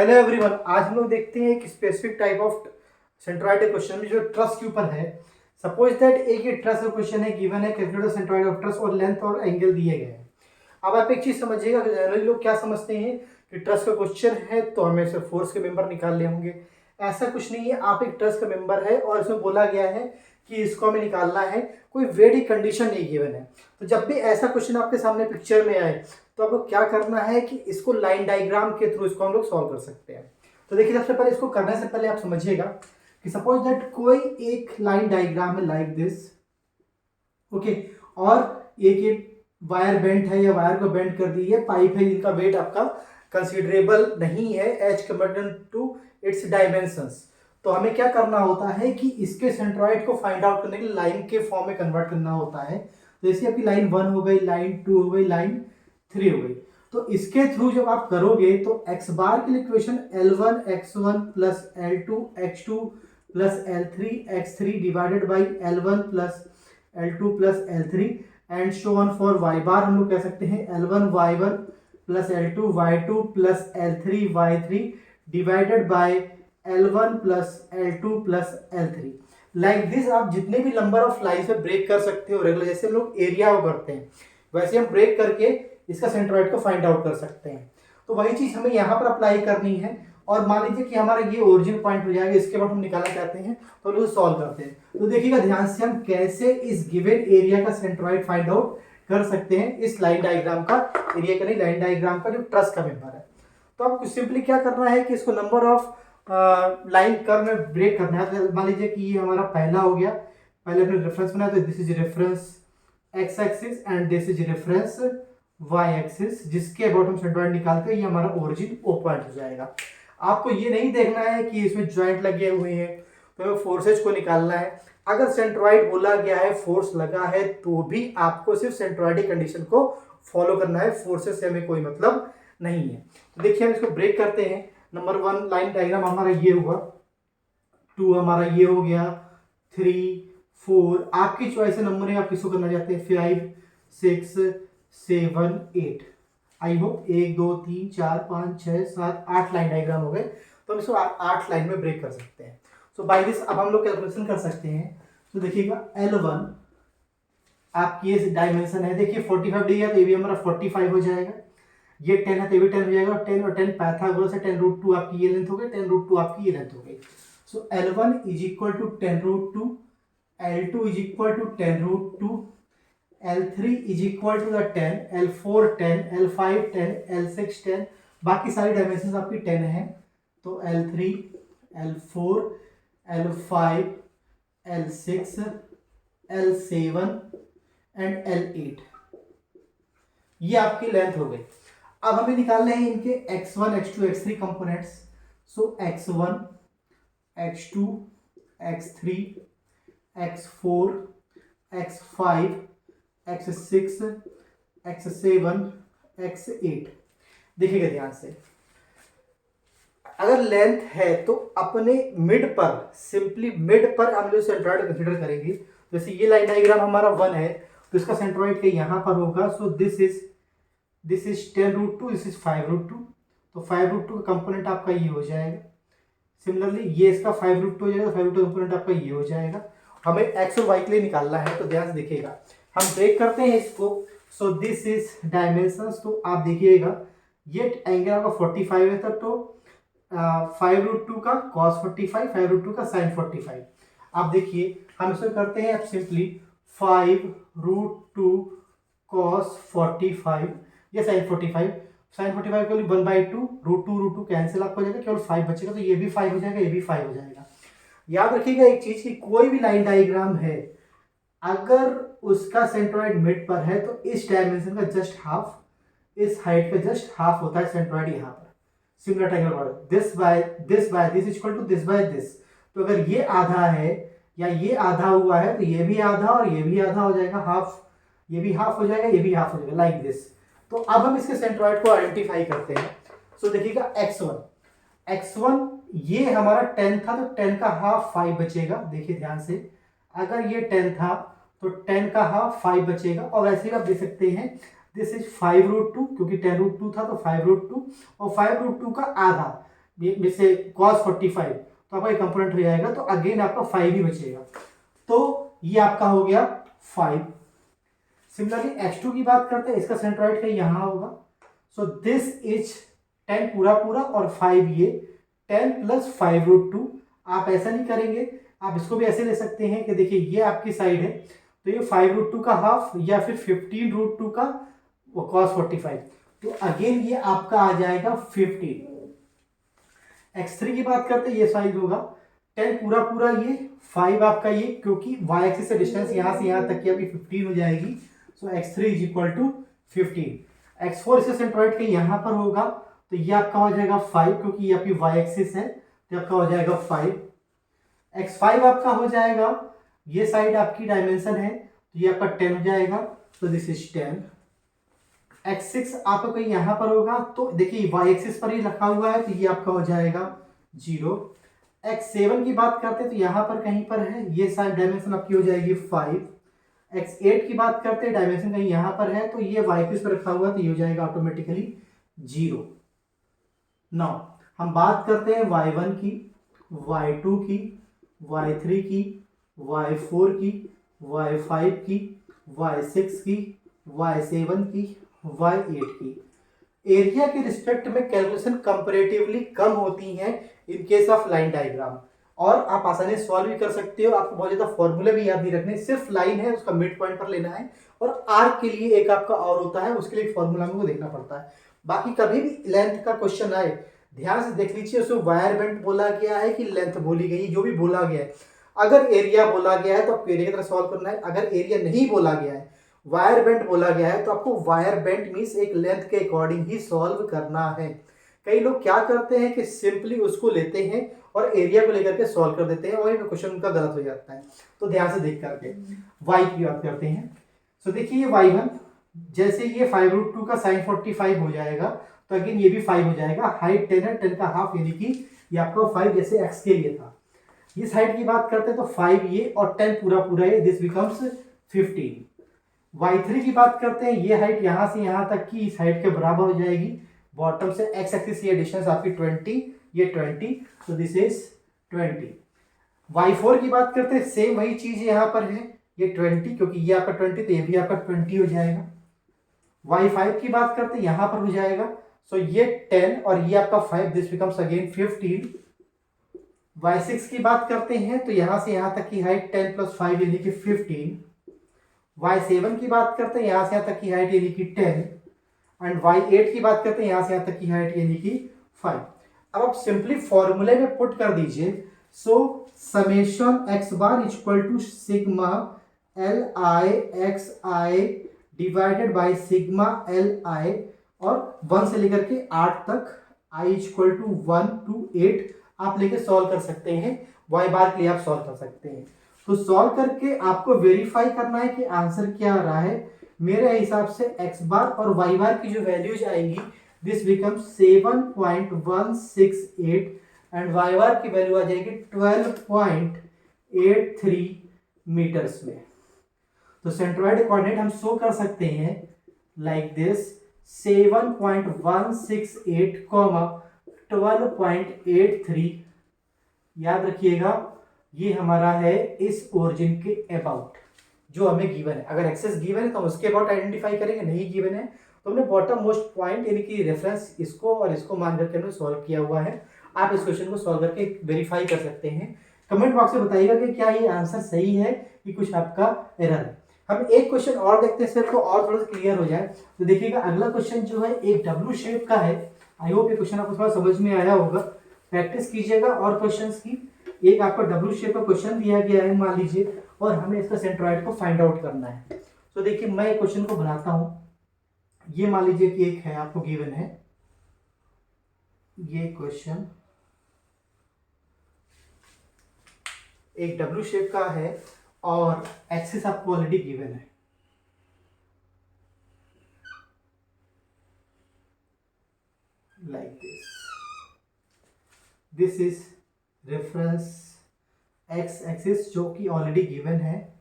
Hello everyone, आज हम लोग देखते हैं एक specific type of centroid question जो ट्रस के ऊपर है। सपोज दैट एक ये ट्रस का क्वेश्चन है, गिवन है calculate the centroid of truss और लेंथ और एंगल दिए गए हैं। अब आप एक चीज समझिएगा कि जनरली लोग क्या समझते हैं कि ट्रस का क्वेश्चन है तो हमें सिर्फ फोर्स के मेंबर निकालने होंगे। ऐसा कुछ नहीं है। आप एक ट्रस का मेंबर है और इसमें बोला गया है कि इसको हमें निकालना है, कोई वेरी कंडीशन नहीं गिवन है। तो जब भी ऐसा क्वेश्चन आपके सामने पिक्चर में आए तो आपको क्या करना है कि इसको लाइन डायग्राम के थ्रू इसको हम लोग सॉल्व कर सकते हैं। तो देखिए, सबसे पहले इसको करने से पहले आप समझिएगा कि सपोज दैट कोई एक लाइन डायग्राम है लाइक दिस, ओके, और एक वायर बेंट है या वायर को बेंड कर दी है, पाइप है जिनका वेट आपका कंसिडरेबल नहीं है as compared to its dimensions. तो हमें क्या करना होता है कि इसके सेंट्रॉइड को फाइंड आउट करने के लिए लाइन के फॉर्म में कन्वर्ट करना होता है। तो जैसे आपकी लाइन 1 हो गई, लाइन 2 हो गई, लाइन 3 हो गई। तो इसके थ्रू जब आप करोगे तो x बार की equation L1 x1 plus L2 x2 plus L3 x3 divided by L1 plus L2 plus L3 and show on for y बार हम लोग कह सकते हैं L1 y1 plus L2 y2 plus L3 y3 divided by L1 plus L2 plus L3। Like this आप जितने भी number of lines पे break कर सकते हो रेगुलर, जैसे हम लोग एरिया को करते हैं वैसे हम ब्रेक करके इसका सेंट्रोइड को फाइंड आउट कर सकते हैं। तो वही चीज हमें यहाँ पर अप्लाई करनी है। और मान लीजिए कि हमारा ये ओरिजिन पॉइंट हो जाएगा, इसके बाद हम निकालना चाहते हैं तो लोग सॉल्व करते हैं। तो देखिएगा ध्यान से हम कैसे इस गिवन एरिया का सेंट्रोइड फाइंड आउट कर सकते हैं इस लाइन डायग्राम का, एरिया का नहीं, लाइन डायग्राम का जो ट्रस का मेंबर है। तो आपको सिंपली क्या करना है कि इसको नंबर ऑफ लाइन कर्व में ब्रेक करना है। मान लीजिए कि ये हमारा पहला हो गया, पहले अपने रेफरेंस बनाया तो this is reference X axis and this is reference Y axis, जिसके अबाउट हम सेंट्रोइड निकालते हैं ये हमारा ओरिजिन ओ पॉइंट हो जाएगा। आपको ये नहीं देखना है कि इसमें ज्वाइंट लगे हुए हैं तो हमें फोर्सेज को निकालना है। अगर सेंट्रोइड बोला गया है, फोर्स लगा है, तो भी आपको सिर्फ सेंट्रोइड कंडीशन को फॉलो करना है, फोर्सेस से हमें कोई मतलब नहीं है। तो देखिए हम इसको ब्रेक करते हैं। नंबर 1 लाइन डायग्राम हमारा ये हुआ, 2 हमारा ये हो गया, 3 4 आपकी चॉइस है नंबरिंग, आप किसको करना चाहते हैं, 5 6 7 8। आई होप 1 2 3 4 5 6 7 8 लाइन डायग्राम हो गए। तो हम इसको 8 लाइन में ब्रेक कर सकते हैं। सो बाय दिस अब हम लोग कैलकुलेशन कर सकते हैं। तो देखिएगा L1 आपकी ये डायमेंशन है, देखिए 45 डिग्री है तो ये भी हमारा 45 हो जाएगा। ये 10 है तो ये भी 10 हो जाएगा। 10 और 10 पाइथागोरस है, 10√2 आपकी ये लेंथ हो गई, 10√2 आपकी ये लेंथ हो गई। So L1 is equal to 10√2, L2 is equal to 10√2, L3 is equal to the 10, L4 10, L5 10, L6 10, बाकी सारी डायमेंशन आपकी 10 है। तो L3 L4 L5 L6 L7 and L8 ये आपकी लेंथ हो गई। अब हमें निकालने हैं इनके x1 x2 x3 कंपोनेंट्स। सो x1 x2 x3 x4 x5 x6 x7 x8। देखिएगा ध्यान से, अगर लेंथ है तो अपने मिड पर, सिंपली मिड पर हम लोग सेंट्रोइड कंसीडर करेंगे। जैसे ये लाइन डायग्राम हमारा 1 है तो इसका सेंट्रोइड के यहाँ पर होगा। सो दिस इज 10√2, दिस इज 5√2। तो 5√2 का कंपोनेंट आपका ये हो जाएगा। सिमिलरली ये इसका 5√2 हो जाएगा, 5√2 कंपोनेंट आपका ये हो जाएगा। हमें एक्स और वाई के लिए निकालना है तो ध्यान से देखिएगा, हम ब्रेक करते हैं इसको। सो दिस इज डायमेंशंस। तो आप देखिएगा ये एंगल आपका 45 है तब तो 5√2 का cos 45, 5√2 का sin 45। आप देखिए हम इसको करते हैं, अब सिंपली 5√2 cos 45 या sin 45, sin 45 के लिए 1/2 √2 कैंसिल आपको हो जाएगा, केवल 5 बचेगा। तो ये भी 5 हो जाएगा, ये भी 5 हो जाएगा। याद रखिएगा एक चीज की, कोई भी लाइन डायग्राम है अगर उसका सेंट्रोइड मिड पर है तो इस डायमेंशन का जस्ट हाफ, इस हाइट का जस्ट हाफ होता है सेंट्रोइड यहाँ पर। Similar triangle border, this by this equal to this by this. तो अगर ये आधा है या ये आधा हुआ है तो ये भी आधा और ये भी आधा हो जाएगा, हाफ, ये भी हाफ हो जाएगा, ये भी हाफ हो जाएगा, लाइक दिस। तो अब हम इसके सेंट्रोइड को आइडेंटिफाई करते हैं। सो देखिएगा x1 ये हमारा 10 था तो 10 का हाफ 5 बचेगा। देखिए ध्यान से, अगर ये 10 था तो 10 का हाफ 5 बचेगा। और ऐसे ही आप देख सकते हैं दिस इज 5√2, क्योंकि 10√2 था तो 5√2 और 5√2 का आधा में से cos 45, तो आपका कंपोनेंट हो जाएगा, तो अगेन आपका 5 ही बचेगा, तो ये आपका हो गया 5। सिमिलरली x2 की बात करते हैं, इसका सेंट्रोइड कहीं यहां होगा, सो दिस इज 10 पूरा पूरा और 5 ये 10 प्लस 5√2। आप ऐसा नहीं करेंगे, आप इसको भी ऐसे ले सकते हैं कि देखिए ये आपकी साइड है, तो ये 5√2 का हाफ या फिर 15√2 का cos 45, तो अगेन ये आपका आ जाएगा 15। x3 की बात करते हैं, ये साइड होगा 10 पूरा पूरा ये 5 आपका ये, क्योंकि y एक्सिस से डिस्टेंस यहां से यहां तक की आपकी 15 हो जाएगी, सो x3 is equal to 15। x4 इससे सेंट्रोइड के यहां पर होगा, तो ये आपका हो जाएगा 5, क्योंकि ये आपकी y एक्सिस है, तो आपका हो जाएगा 5। x5 आपका हो जाएगा, ये साइड आपकी डायमेंशन है, तो ये आपका 10 हो जाएगा, तो दिस इज 10। x6 आपका कहीं यहां पर होगा, तो देखिए y एक्सिस पर ही रखा हुआ है, तो ये आपका हो जाएगा 0। x7 की बात करते हैं, तो यहां पर कहीं पर है, ये साइड डायमेंशन आपकी हो जाएगी 5। x8 की बात करते हैं, डायमेंशन कहीं यहां पर है, तो ये y एक्सिस पर रखा हुआ है, तो ये हो जाएगा ऑटोमेटिकली 0। नाउ हम बात करते हैं y1 की, y2 की, y3 की, y4 की, y5 की, y6 की, y7 की, y8 की। एरिया के रिस्पेक्ट में कैलकुलेशन कंपैरेटिवली कम होती हैं in case of line diagram, और आप आसानी से सॉल्व भी कर सकते हो। आपको बहुत ज्यादा फॉर्मूले भी याद नहीं रखने, सिर्फ लाइन है उसका मिड पॉइंट पर लेना है, और आर्क के लिए एक आपका और होता है, उसके लिए फॉर्मूला हमको देखना पड़ता है। बाकी कभी भी लेंथ का क्वेश्चन आए, ध्यान से देख लीजिए, उसमें वायर बेंट बोला गया है कि लेंथ बोली गई है, जो भी बोला गया है। अगर एरिया बोला गया है तो आपको एरिया की तरह सॉल्व करना है, अगर एरिया नहीं बोला गया है, वायर बेंट बोला गया है, तो आपको वायर बेंट मींस एक लेंथ के अकॉर्डिंग ही सॉल्व करना है। कई लोग क्या करते हैं कि सिंपली उसको लेते हैं और एरिया को लेकर के सॉल्व कर देते हैं, और क्वेश्चन उनका गलत हो जाता है। तो ध्यान से देख करके वाई की बात करते हैं। सो देखिए ये y1, जैसे ये 5√2 का sin 45 हो जाएगा, तो अगेन ये भी 5 हो जाएगा। हाइट 10 है, 10 का हाफ यानी कि ये आपका 5 जैसे x के लिए था। इस हाइट की बात करते हैं तो 5 ये और 10 पूरा पूरा ये, दिस बिकम्स 15। y3 की बात करते हैं, ये हाइट यहां से यहां तक की इस हाइट के बराबर हो जाएगी। बॉटम से x एक्सिस ये डिस्टेंस आपकी 20, ये 20, तो दिस इज 20। y4 की बात करते हैं, सेम वही चीज यहां पर है, ये 20, क्योंकि ये आपका 20 तो ये भी आपका 20 हो जाएगा। y5 की बात करते हैं, यहां पर हो जाएगा, सो ये 10 और ये आपका 5, दिस बिकम्स अगेन 15। y6 की बात करते हैं, तो यहां से यहां तक की हाइट 10 प्लस 5 यानी कि 15। y7 की बात करते हैं, यहां से यहां तक की हाइट यानी कि 10, एंड y8 की बात करते हैं, यहां से यहां तक की हाइट यानी कि 5। अब आप सिंपली फॉर्मूले में पुट कर दीजिए, so summation x bar equal to sigma L I X I divided by sigma L I, और 1 से लेकर के 8 तक i इक्वल टू 1 to 8 आप लेके सॉल्व कर सकते हैं। y बार के लिए आप सॉल्व कर सकते हैं। तो सॉल्व करके आपको वेरीफाई करना है कि आंसर क्या आ रहा है। मेरे हिसाब से x बार और y बार की जो वैल्यूज आएंगी, दिस बिकम्स 7.168 एंड y बार की वैल्यू आ जाएगी 12.83 मीटर्स में। तो सेंट्रोइड कोऑर्डिनेट हम शो कर सकते हैं लाइक दिस 7.168, 12.83। याद रखिएगा ये हमारा है इस ओरिजिन के अबाउट जो हमें गिवन है। अगर एक्सेस गिवन है तो हम उसके अबाउट आइडेंटिफाई करेंगे, नहीं गिवन है तो हमने बॉटम मोस्ट पॉइंट यानी कि रेफरेंस इसको और इसको मान करके हमने सॉल्व किया हुआ है। आप इस क्वेश्चन को सॉल्व करके वेरीफाई कर सकते हैं। कमेंट बॉक्स में बताइएगा कि क्या ये आंसर सही है कि कुछ आपका एरर है। हम एक क्वेश्चन और देखते हैं सर, तो और थोड़ा सा क्लियर हो जाए। तो देखिएगा अगला क्वेश्चन जो है एक डब्ल्यू शेप का है। आई होप ये क्वेश्चन आपको थोड़ा समझ में आया होगा। प्रैक्टिस कीजिएगा और क्वेश्चंस की। एक आपका डब्ल्यू शेप का क्वेश्चन दिया गया है मान लीजिए, और हमें इसका सेंट्रॉइड को फाइंड आउट करना है। तो देखिए मैं क्वेश्चन को बनाता हूं। ये मान लीजिए कि एक है आपको गिवन है ये क्वेश्चन, एक डब्ल्यू शेप का है और एक्सिस आपको ऑलरेडी गिवन है। like this is reference x axis जो कि ऑलरेडी गिवन है।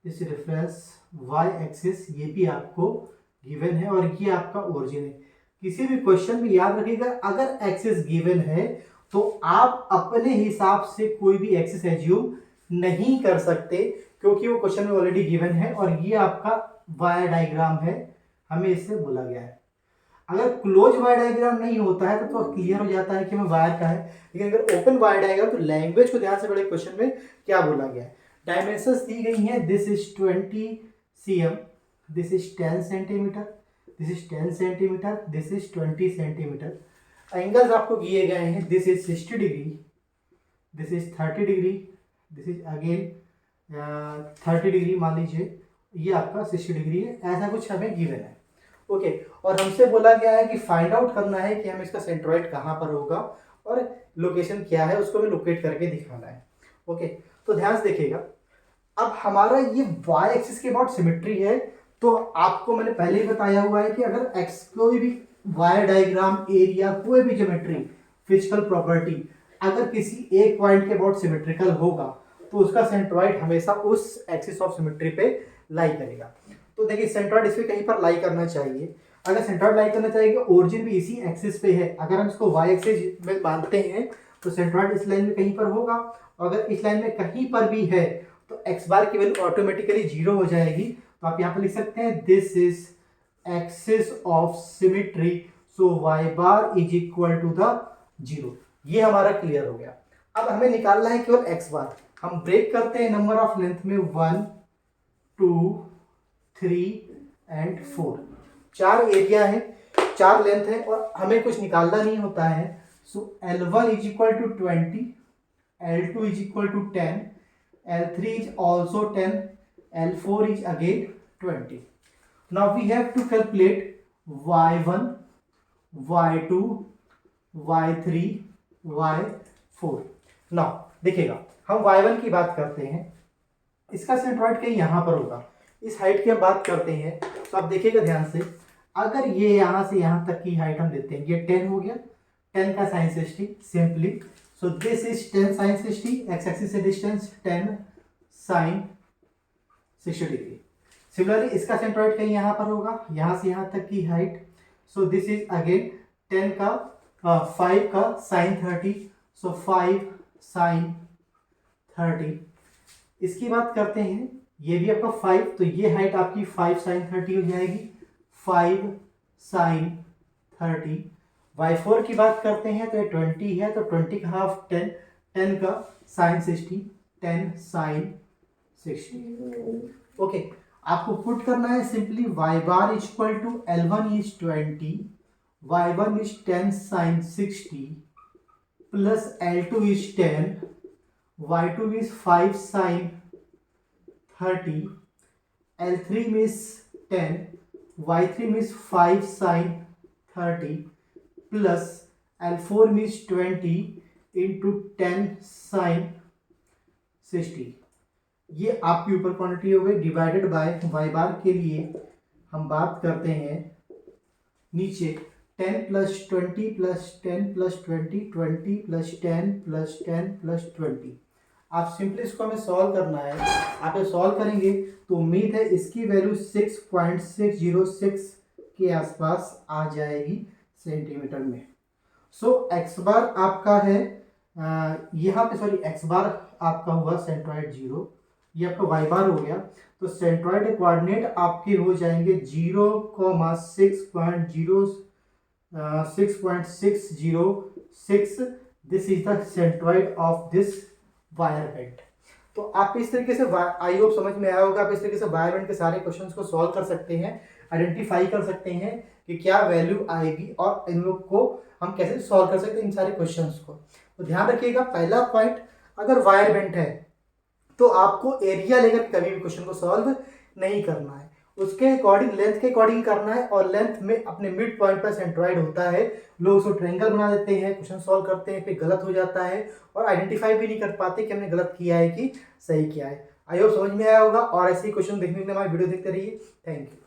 दिस रेफरेंस y एक्सिस ये भी आपको गिवन है और ये आपका ओरिजिन है। किसी भी क्वेश्चन में याद रखिएगा अगर एक्सिस गिवन है तो आप अपने हिसाब से कोई भी एक्सिस एज्यूम नहीं कर सकते, क्योंकि वो क्वेश्चन में ऑलरेडी गिवन है और ये आपका वायर डायग्राम है, हमें इससे बोला गया है। अगर क्लोज वायर डायग्राम नहीं होता है तो क्लियर हो जाता है कि हमें वायर का है, लेकिन अगर ओपन वायर डायग्राम तो लैंग्वेज को ध्यान से पढ़े क्वेश्चन में क्या बोला गया है। डायमेंशंस दी गई हैं, this is 20 cm, this is 10 centimetre, this is 10 centimetre, this is 20 centimetre. Angles आपको दिए गए हैं, this is 60 degree, this is 30 degree, this is again 30 degree, मान लीजिए ये आपका 60 डिग्री है, ऐसा कुछ हमें गिवन है। ओके और हमसे बोला गया है कि फाइंड आउट करना है कि हमें इसका सेंट्रॉइड कहाँ पर होगा और लोकेशन क्या है, उसको हमें लोकेट करके दिखाना है। ओके तो ध्यान से देखिएगा, अब हमारा ये y एक्सिस के अबाउट सिमेट्री है, तो आपको मैंने पहले ही बताया हुआ है कि अगर x कोई भी वायर डायग्राम, एरिया, कोई भी ज्योमेट्री, फिजिकल प्रॉपर्टी अगर किसी एक पॉइंट के अबाउट सिमेट्रिकल होगा तो उसका सेंट्रॉइड हमेशा उस एक्सिस ऑफ सिमेट्री पे लाई करेगा। तो देखिए सेंट्रॉइड इस पे कहीं पर लाई करना चाहिए, अगर सेंट्रॉइड लाई करना चाहिए, ओरिजिन भी इसी एक्सिस पे है, अगर हम इसको y एक्सिस में मानते हैं तो सेंट्रॉइड इस लाइन में कहीं पर होगा, और अगर इस लाइन में कहीं पर भी है तो एक्स बार की वैल्यू ऑटोमेटिकली 0 हो जाएगी। तो आप यहाँ पर लिख सकते हैं this is axis of symmetry, so y bar is equal to the 0। ये हमारा क्लियर हो गया। अब हमें निकालना है केवल x बार। हम ब्रेक करते हैं नंबर ऑफ लेंथ में 1 2 3 एंड 4, 4 एरिया है, 4 लेंथ है और हमें कुछ निकालना नहीं होता है। So L1 is equal to 20, L2 is equal to 10, L3 is also 10, L4 is again 20. Now we have to calculate y1, y2, y3, y4. Now देखिएगा हम y1 की बात करते हैं, इसका सेंट्रॉइड कहीं यहाँ पर होगा, इस हाइट की हम बात करते हैं। तो आप देखिएगा ध्यान से, अगर ये यहाँ से यहाँ तक की हाइट हम देते हैं, ये 10 हो गया, 10 का sine 60 simply, so this is 10 sin 60, x axis से डिस्टेंस 10 sin 60 डिग्री। सिमिलरली इसका सेंट्रॉइड कहीं यहाँ पर होगा, यहाँ से यहाँ तक की height, so this is again 10 का 5 का sin 30, सो 5 sin 30। इसकी बात करते हैं, ये भी आपका 5, तो ये हाइट आपकी 5 sin 30 हो जाएगी, 5 sin 30। y4 की बात करते हैं तो ये 20 है, तो 20 का हाफ 10, 10 का साइन 60, 10 साइन 60। ओके आपको पुट करना है simply y bar is equal to L1 is 20, y1 is 10 sine 60 plus L2 is 10, y2 is 5 sine 30, L3 means 10, y3 means 5 sine 30 plus L4 means 20 into 10 sine 60। ये आपकी ऊपर quantity हो गई divided by y बार के लिए हम बात करते हैं नीचे 10 plus 20 plus 10 plus 20, 20 plus 10 plus 10 plus 20। आप सिंपली इसको हमें सॉल्व करना है, आप ये सॉल्व करेंगे तो उम्मीद है इसकी वैल्यू 6.606 के आसपास आ जाएगी सेंटीमीटर में। सो एक्स बार आपका है यहाँ पे, सॉरी एक्स बार आपका हुआ सेंट्रॉइड 0, ये आपका वाई बार हो गया, तो सेंट्रॉइड कोऑर्डिनेट आपके हो जाएंगे 0,6.606। This is the centroid of this wire bend. तो आप इस तरीके से, आई होप समझ में आया होगा, आप इस तरीके से वायर बेंड के सारे क्वेश्चंस को सॉल्व कर सकते हैं, आइडेंटिफाई कर सकते हैं कि क्या वैल्यू आएगी और इन लोग को हम कैसे सॉल्व कर सकते हैं इन सारे क्वेश्चंस को। तो ध्यान रखिएगा, पहला पॉइंट, अगर वायर बेंड है तो आपको एरिया लेकर कभी भी क्वेश्चन को सॉल्व नहीं करना है, उसके अकॉर्डिंग, लेंथ के अकॉर्डिंग करना है, और लेंथ में अपने मिड पॉइंट पर सेंट्रॉइड होता है, लोग उसको ट्रायंगल बना देते हैं, क्वेश्चन सॉल्व करते हैं, फिर गलत हो जाता है और आइडेंटिफाई भी नहीं कर पाते कि हमने गलत किया है कि सही किया है। आई होप समझ में आया होगा, और ऐसे ही क्वेश्चन देखने के लिए हमारी वीडियो देखते रहिए। Thank you.